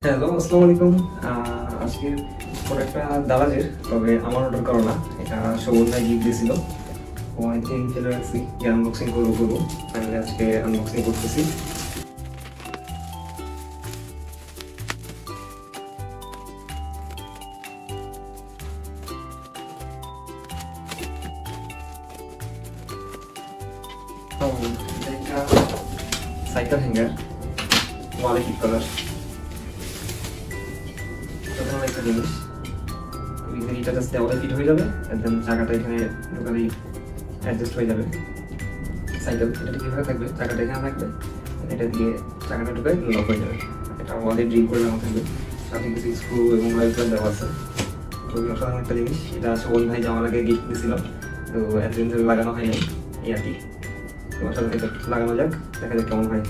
Hello, আসসালামু আলাইকুম। আজকের প্রোডাক্টটা দারাজের, তবে আমার অর্ডার করা না। এটা শোভন ভাই গিফট দিয়েছিল। ও অনেকদিন ফেলে রাখছি যে আনবক্সিং করবো। ফাইনালি আজকে আনবক্সিং করতেছি। এটা সাইকেল হ্যাঙ্গার, ওয়ালে ফিট করার একটা জিনিস। এটা জাস্ট দেওয়ালে ফিট হয়ে যাবে, দেন চাকাটা এখানে ঢোকালেই অ্যাডজাস্ট হয়ে যাবে। সাইকেল এটা কিভাবে থাকবে, চাকাটা এখানে থাকবে, এটা দিয়ে চাকাটা ঢুকাই লক হয়ে যাবে। এটা ওয়ালে ড্রিল করে দেওয়া থাকবে, সাথে কিছু স্ক্রু এবং ওয়েল্ডার দেওয়া আছে। খুবই অসাধারণ একটা জিনিস। এটা শোভন ভাই যাওয়ার আগে গিফট দিয়েছিল, তো এতদিন ধরে লাগানো হয়নি এই আর কি। তো অসাধারণ, এটা লাগানো যাক, দেখা যাক কেমন হয়।